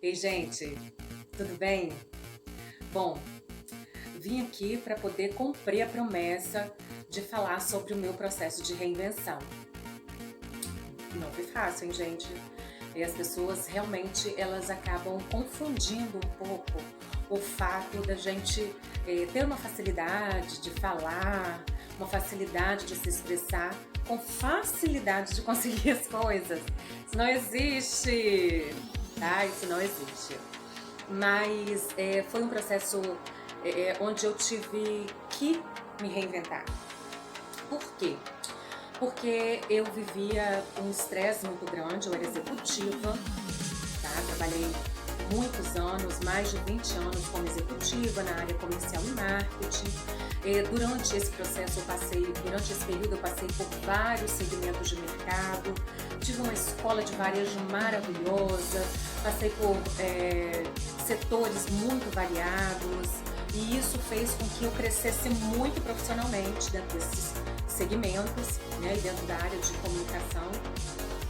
Ei, gente, tudo bem? Bom, vim aqui para poder cumprir a promessa de falar sobre o meu processo de reinvenção. Não foi fácil, hein, gente? E as pessoas realmente elas acabam confundindo um pouco o fato da gente ter uma facilidade de falar, uma facilidade de se expressar, com facilidade de conseguir as coisas. Isso não existe, tá? Isso não existe. Mas foi um processo onde eu tive que me reinventar. Por quê? Porque eu vivia um estresse muito grande, eu era executiva, tá? Trabalhei muitos anos, mais de 20 anos como executiva na área comercial e marketing. Durante esse processo durante esse período eu passei por vários segmentos de mercado, tive uma escola de varejo maravilhosa, passei por setores muito variados e isso fez com que eu crescesse muito profissionalmente dentro desses segmentos, né, e dentro da área de comunicação.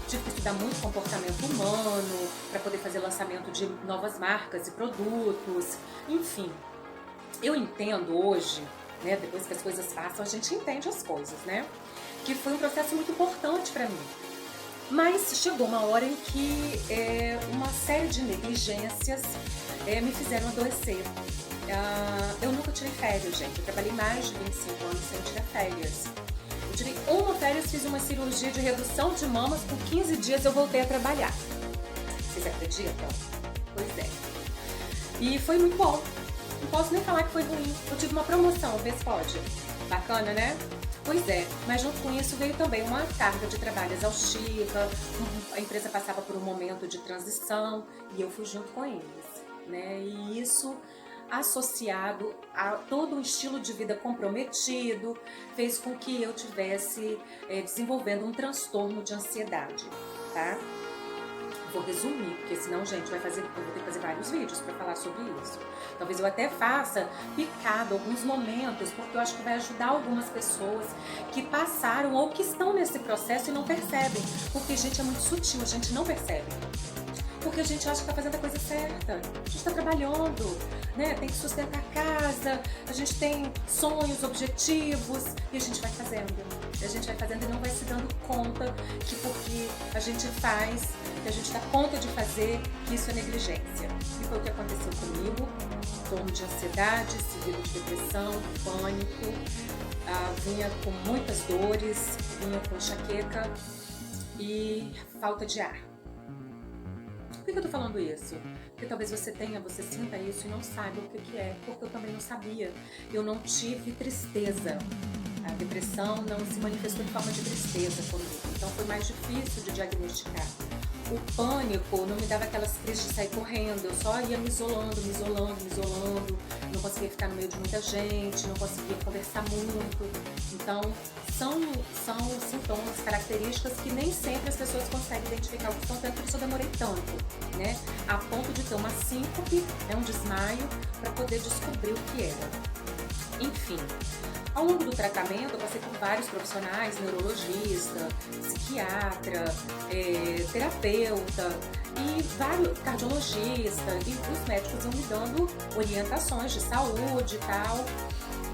Tive que estudar muito comportamento humano para poder fazer lançamento de novas marcas e produtos, enfim. Eu entendo hoje, né, depois que as coisas passam, a gente entende as coisas, né? Que foi um processo muito importante para mim. Mas chegou uma hora em que uma série de negligências me fizeram adoecer. Eu nunca tirei férias, gente. Eu trabalhei mais de 25 anos sem tirar férias. Eu tirei uma férias, fiz uma cirurgia de redução de mamas, por 15 dias eu voltei a trabalhar. Vocês acreditam? Pois é. E foi muito bom. Não posso nem falar que foi ruim. Eu tive uma promoção, vê se pode. Bacana, né? Pois é, mas junto com isso veio também uma carga de trabalho exaustiva, a empresa passava por um momento de transição e eu fui junto com eles, né? E isso, associado a todo um estilo de vida comprometido, fez com que eu tivesse desenvolvendo um transtorno de ansiedade, tá? Vou resumir, porque senão, gente, eu vou ter que fazer vários vídeos para falar sobre isso. Talvez eu até faça picado alguns momentos, porque eu acho que vai ajudar algumas pessoas que passaram ou que estão nesse processo e não percebem. Porque, gente, é muito sutil, a gente não percebe. Porque a gente acha que está fazendo a coisa certa. A gente está trabalhando, né? Tem que sustentar a casa, a gente tem sonhos, objetivos, e a gente vai fazendo. A gente vai fazendo e não vai se dando conta que porque a gente faz, que a gente dá conta de fazer, que isso é negligência. E foi o que aconteceu comigo, em torno de ansiedade, seguido de depressão, pânico, vinha com muitas dores, vinha com enxaqueca e falta de ar. Por que eu tô falando isso? Porque talvez você sinta isso e não saiba o que é, porque eu também não sabia. Eu não tive tristeza. A depressão não se manifestou de forma de tristeza comigo, então foi mais difícil de diagnosticar. O pânico não me dava aquelas crises de sair correndo, eu só ia me isolando, não conseguia ficar no meio de muita gente, não conseguia conversar muito. Então, são sintomas, características que nem sempre as pessoas conseguem identificar o que estão tendo, por isso eu demorei tanto, né? A ponto de ter uma síncope, um desmaio, para poder descobrir o que era. Enfim, ao longo do tratamento, eu passei por vários profissionais, neurologista, psiquiatra, terapeuta e vários cardiologista, e os médicos iam me dando orientações de saúde e tal.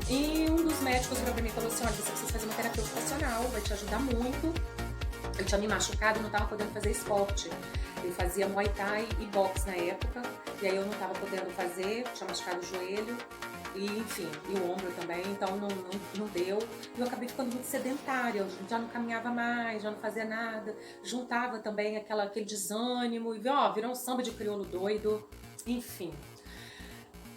E um dos médicos virou pra mim e falou assim: olha, você precisa fazer uma terapia ocupacional, vai te ajudar muito. Eu tinha me machucado e não estava podendo fazer esporte. Eu fazia Muay Thai e boxe na época, e aí eu não estava podendo fazer, tinha machucado o joelho, e enfim, e o ombro também, então não deu. E eu acabei ficando muito sedentária, eu já não caminhava mais, já não fazia nada. Juntava também aquele desânimo, e virou um samba de crioulo doido, enfim.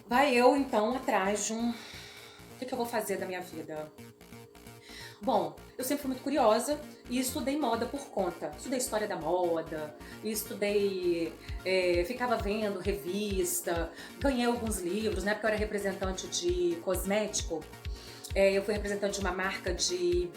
Vai eu, então, atrás de o que eu vou fazer da minha vida? Bom, eu sempre fui muito curiosa e estudei moda por conta. Estudei história da moda, ficava vendo revista, ganhei alguns livros, né? Porque eu era representante de cosmético. Eu fui representante de uma marca de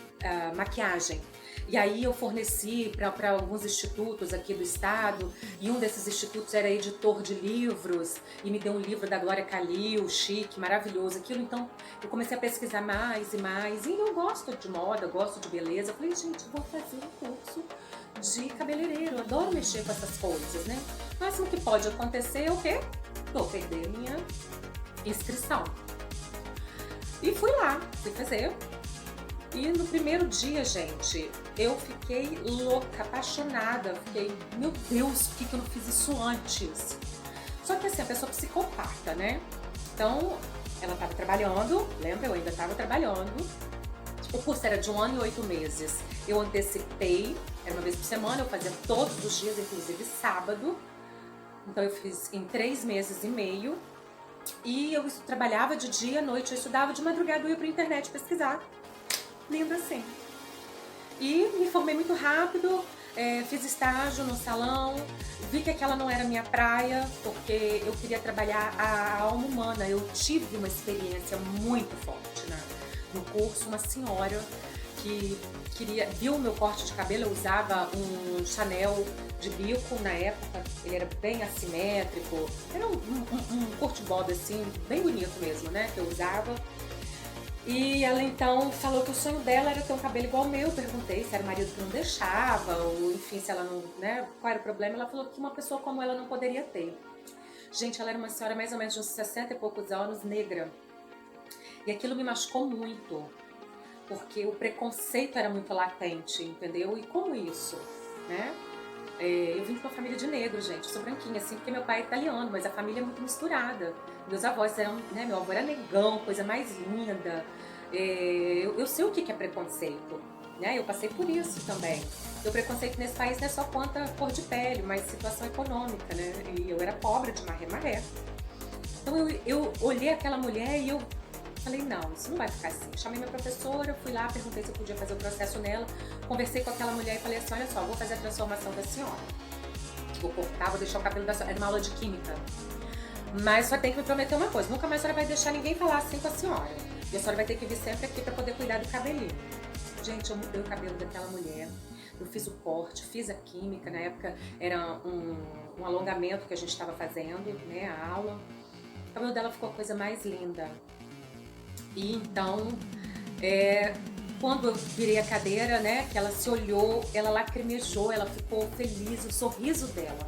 maquiagem. E aí eu forneci para alguns institutos aqui do estado, e um desses institutos era editor de livros, e me deu um livro da Glória Calil, chique, maravilhoso, aquilo. Então eu comecei a pesquisar mais e mais, e eu gosto de moda, gosto de beleza. Eu falei, gente, vou fazer um curso de cabeleireiro, eu adoro mexer com essas coisas, né? O máximo que pode acontecer é o quê? Vou perder minha inscrição. E fui lá, fui fazer. E no primeiro dia, gente, eu fiquei louca, apaixonada. Fiquei, meu Deus, por que eu não fiz isso antes? Só que assim, a pessoa psicopata, né? Então, ela estava trabalhando, lembra? Eu ainda estava trabalhando. O curso era de 1 ano e 8 meses. Eu antecipei, era uma vez por semana, eu fazia todos os dias, inclusive sábado. Então eu fiz em 3 meses e meio. E eu trabalhava de dia, à noite, eu estudava de madrugada, eu ia pra internet pesquisar. Lindo assim. E me formei muito rápido, fiz estágio no salão, vi que aquela não era minha praia, porque eu queria trabalhar a alma humana. Eu tive uma experiência muito forte no curso, uma senhora que viu o meu corte de cabelo. Eu usava um Chanel de bico na época, ele era bem assimétrico, era um corte bob assim, bem bonito mesmo, né, que eu usava. E ela então falou que o sonho dela era ter um cabelo igual ao meu. Eu perguntei se era o marido que não deixava, ou enfim, se ela não, né, qual era o problema. Ela falou que uma pessoa como ela não poderia ter. Gente, ela era uma senhora mais ou menos de uns 60 e poucos anos, negra. E aquilo me machucou muito, porque o preconceito era muito latente, entendeu? E como isso, né? Eu vim de uma família de negros, gente. Eu sou branquinha, assim, porque meu pai é italiano, mas a família é muito misturada. Meus avós eram, né? Meu avô era negão, coisa mais linda. Eu sei o que é preconceito, né? Eu passei por isso também. O preconceito nesse país não é só quanto a cor de pele, mas situação econômica, né? E eu era pobre de maré. Então eu olhei aquela mulher e eu falei, não, isso não vai ficar assim. Chamei minha professora, fui lá, perguntei se eu podia fazer o processo nela, conversei com aquela mulher e falei assim, olha só, vou fazer a transformação da senhora. Vou cortar, vou deixar o cabelo da senhora. Era uma aula de química. Mas só tem que me prometer uma coisa, nunca mais a senhora vai deixar ninguém falar assim com a senhora. E a senhora vai ter que vir sempre aqui pra poder cuidar do cabelinho. Gente, eu mudei o cabelo daquela mulher. Eu fiz o corte, fiz a química. Na época era um alongamento que a gente estava fazendo, né, a aula. O cabelo dela ficou a coisa mais linda. E então, quando eu virei a cadeira, né, que ela se olhou, ela lacrimejou, ela ficou feliz, o sorriso dela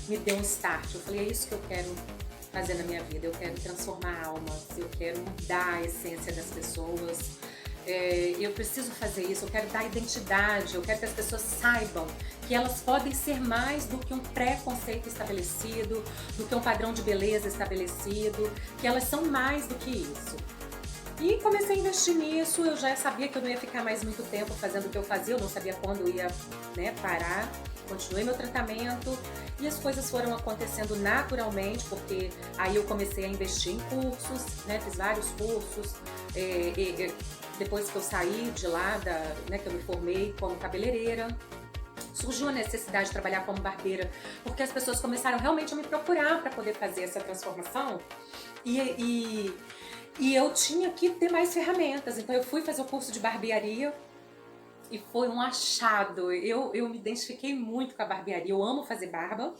me deu um start. Eu falei, é isso que eu quero fazer na minha vida, eu quero transformar almas, eu quero mudar a essência das pessoas, eu preciso fazer isso, eu quero dar identidade, eu quero que as pessoas saibam que elas podem ser mais do que um preconceito estabelecido, do que um padrão de beleza estabelecido, que elas são mais do que isso. E comecei a investir nisso. Eu já sabia que eu não ia ficar mais muito tempo fazendo o que eu fazia, eu não sabia quando eu ia, né, parar. Continuei meu tratamento e as coisas foram acontecendo naturalmente, porque aí eu comecei a investir em cursos, né, fiz vários cursos. Depois que eu saí de lá, né, que eu me formei como cabeleireira, surgiu a necessidade de trabalhar como barbeira, porque as pessoas começaram realmente a me procurar para poder fazer essa transformação. E eu tinha que ter mais ferramentas, então eu fui fazer o curso de barbearia e foi um achado. Eu me identifiquei muito com a barbearia, eu amo fazer barba.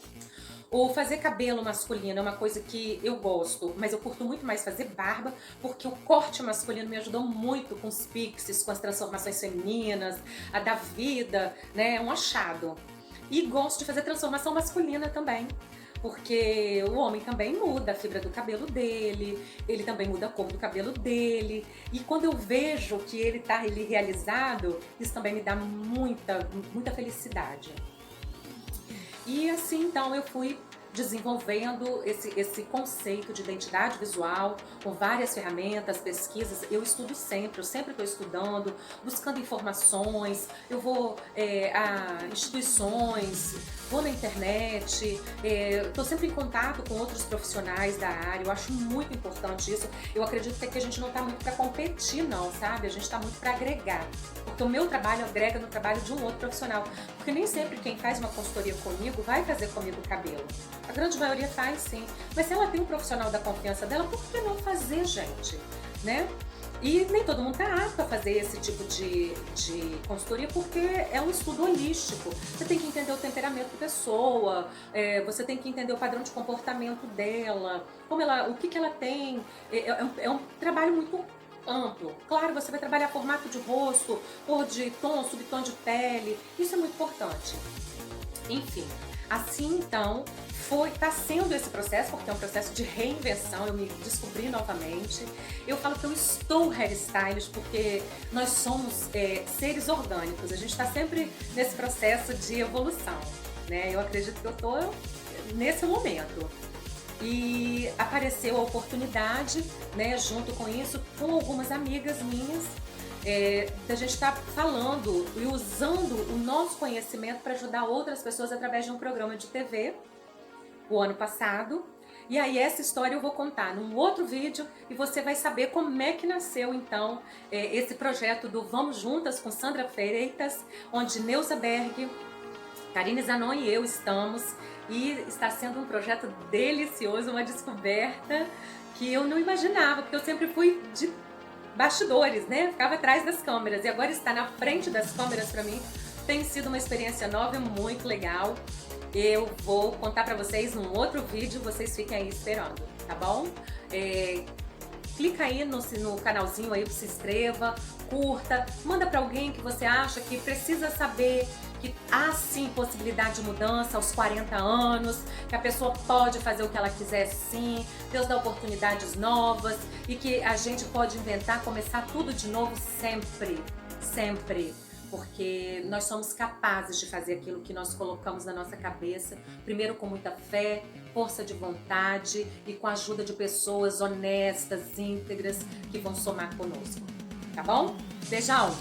Ou fazer cabelo masculino é uma coisa que eu gosto, mas eu curto muito mais fazer barba, porque o corte masculino me ajudou muito com os pixies, com as transformações femininas, a dar vida, né? É um achado. E gosto de fazer transformação masculina também, porque o homem também muda a fibra do cabelo dele, ele também muda a cor do cabelo dele, e quando eu vejo que ele tá ali realizado, isso também me dá muita felicidade. E assim, então, eu fui desenvolvendo esse conceito de identidade visual com várias ferramentas, pesquisas. Eu estudo sempre, eu sempre estou estudando, buscando informações. Eu vou a instituições, vou na internet, estou sempre em contato com outros profissionais da área. Eu acho muito importante isso. Eu acredito que aqui a gente não está muito para competir, não, sabe? A gente está muito para agregar. Porque o meu trabalho agrega no trabalho de um outro profissional. Porque nem sempre quem faz uma consultoria comigo vai fazer comigo o cabelo. A grande maioria faz, sim. Mas se ela tem um profissional da confiança dela, por que não fazer, gente? Né? E nem todo mundo está apto a fazer esse tipo de consultoria, porque é um estudo holístico. Você tem que entender o temperamento da pessoa, você tem que entender o padrão de comportamento dela, o que ela tem. É um trabalho muito amplo. Claro, você vai trabalhar formato de rosto, cor de tom, subtom de pele, isso é muito importante. Enfim, assim então, tá sendo esse processo, porque é um processo de reinvenção, eu me descobri novamente. Eu falo que eu estou hairstylist porque nós somos seres orgânicos, a gente está sempre nesse processo de evolução, né? Eu acredito que eu tô nesse momento. E apareceu a oportunidade, né, junto com isso, com algumas amigas minhas, da gente estar falando e usando o nosso conhecimento para ajudar outras pessoas através de um programa de TV, o ano passado. E aí essa história eu vou contar num outro vídeo e você vai saber como é que nasceu então esse projeto do Vamos Juntas com Sandra Freitas, onde Neuza Berg, Karine Zanon e eu estamos, e está sendo um projeto delicioso, uma descoberta que eu não imaginava, porque eu sempre fui de bastidores, né? Ficava atrás das câmeras, e agora estar na frente das câmeras para mim tem sido uma experiência nova e muito legal. Eu vou contar para vocês num outro vídeo, vocês fiquem aí esperando, tá bom? Clica aí no canalzinho aí, se inscreva, curta, manda para alguém que você acha que precisa saber que há sim possibilidade de mudança aos 40 anos, que a pessoa pode fazer o que ela quiser sim, Deus dá oportunidades novas e que a gente pode inventar, começar tudo de novo sempre, sempre. Porque nós somos capazes de fazer aquilo que nós colocamos na nossa cabeça, primeiro com muita fé, força de vontade e com a ajuda de pessoas honestas, íntegras, que vão somar conosco, tá bom? Beijão!